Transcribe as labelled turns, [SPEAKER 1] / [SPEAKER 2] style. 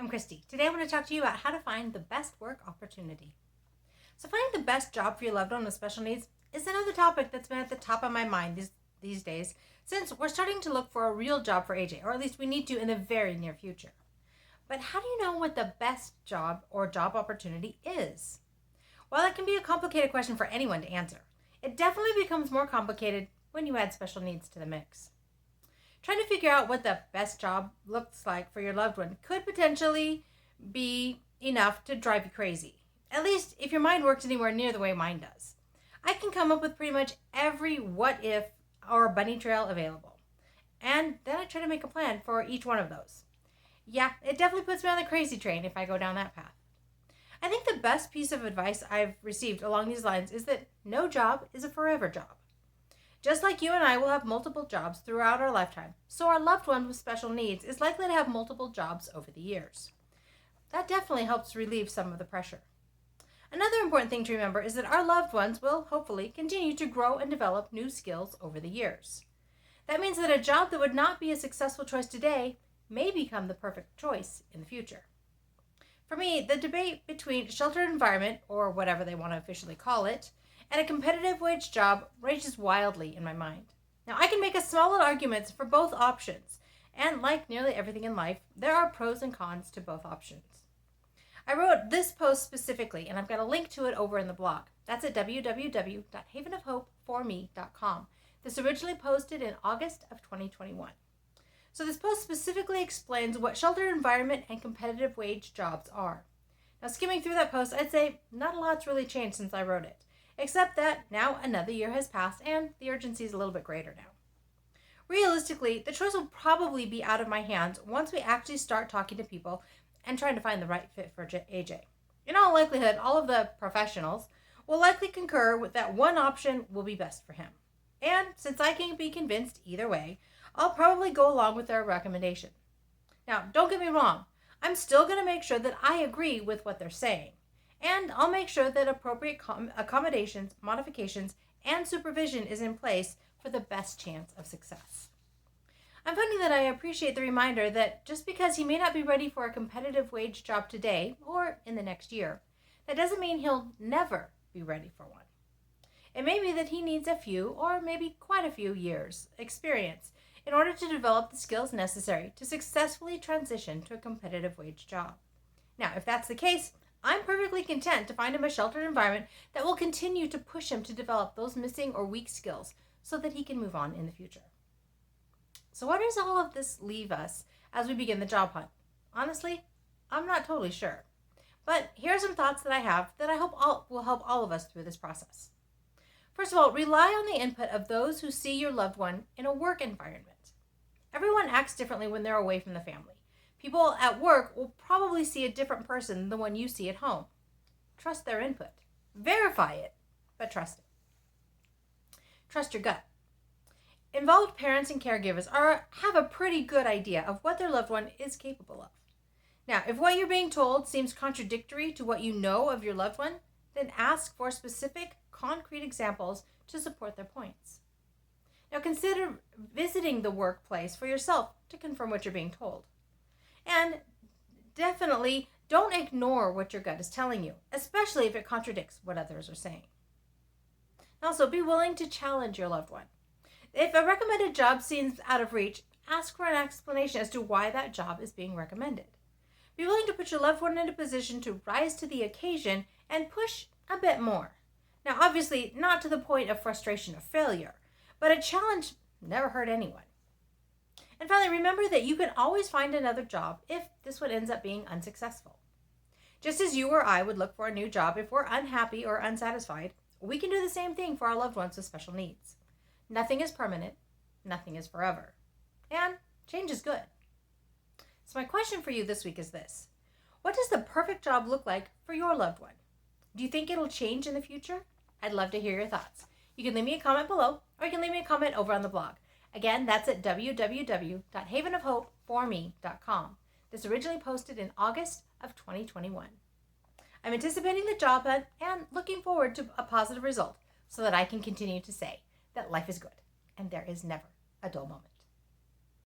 [SPEAKER 1] I'm Christy. Today I want to talk to you about how to find the best work opportunity. So finding the best job for your loved one with special needs is another topic that's been at the top of my mind these days, since we're starting to look for a real job for AJ, or at least we need to in the very near future. But how do you know what the best job or job opportunity is? While that can be a complicated question for anyone to answer, it definitely becomes more complicated when you add special needs to the mix. Trying to figure out what the best job looks like for your loved one could potentially be enough to drive you crazy. At least if your mind works anywhere near the way mine does. I can come up with pretty much every what if or bunny trail available. And then I try to make a plan for each one of those. Yeah, it definitely puts me on the crazy train if I go down that path. I think the best piece of advice I've received along these lines is that no job is a forever job. Just like you and I will have multiple jobs throughout our lifetime, so our loved one with special needs is likely to have multiple jobs over the years. That definitely helps relieve some of the pressure. Another important thing to remember is that our loved ones will hopefully continue to grow and develop new skills over the years. That means that a job that would not be a successful choice today may become the perfect choice in the future. For me, the debate between sheltered environment, or whatever they want to officially call it, and a competitive wage job rages wildly in my mind. Now, I can make a solid arguments for both options, and like nearly everything in life, there are pros and cons to both options. I wrote this post specifically, and I've got a link to it over in the blog. That's at www.havenofhopeforme.com. This originally posted in August of 2021. So this post specifically explains what sheltered environment and competitive wage jobs are. Now, skimming through that post, I'd say not a lot's really changed since I wrote it. Except that now another year has passed and the urgency is a little bit greater now. Realistically, the choice will probably be out of my hands once we actually start talking to people and trying to find the right fit for AJ. In all likelihood, all of the professionals will likely concur with that one option will be best for him. And since I can be convinced either way, I'll probably go along with their recommendation. Now, don't get me wrong, I'm still going to make sure that I agree with what they're saying. And I'll make sure that appropriate accommodations, modifications, and supervision is in place for the best chance of success. I'm finding that I appreciate the reminder that just because he may not be ready for a competitive wage job today or in the next year, that doesn't mean he'll never be ready for one. It may be that he needs a few or maybe quite a few years experience in order to develop the skills necessary to successfully transition to a competitive wage job. Now, if that's the case, I'm perfectly content to find him a sheltered environment that will continue to push him to develop those missing or weak skills so that he can move on in the future. So where does all of this leave us as we begin the job hunt? Honestly, I'm not totally sure. But here are some thoughts that I have that I hope will help all of us through this process. First of all, rely on the input of those who see your loved one in a work environment. Everyone acts differently when they're away from the family. People at work will probably see a different person than the one you see at home. Trust their input. Verify it, but trust it. Trust your gut. Involved parents and caregivers have a pretty good idea of what their loved one is capable of. Now, if what you're being told seems contradictory to what you know of your loved one, then ask for specific, concrete examples to support their points. Now, consider visiting the workplace for yourself to confirm what you're being told. And definitely don't ignore what your gut is telling you, especially if it contradicts what others are saying. Also, be willing to challenge your loved one. If a recommended job seems out of reach, ask for an explanation as to why that job is being recommended. Be willing to put your loved one in a position to rise to the occasion and push a bit more. Now, obviously, not to the point of frustration or failure, but a challenge never hurt anyone. And finally, remember that you can always find another job if this one ends up being unsuccessful. Just as you or I would look for a new job if we're unhappy or unsatisfied, we can do the same thing for our loved ones with special needs. Nothing is permanent, nothing is forever, and change is good. So my question for you this week is this. What does the perfect job look like for your loved one? Do you think it'll change in the future? I'd love to hear your thoughts. You can leave me a comment below, or you can leave me a comment over on the blog. Again, that's at www.havenofhopeforme.com. This originally posted in August of 2021. I'm anticipating the job hunt and looking forward to a positive result so that I can continue to say that life is good and there is never a dull moment.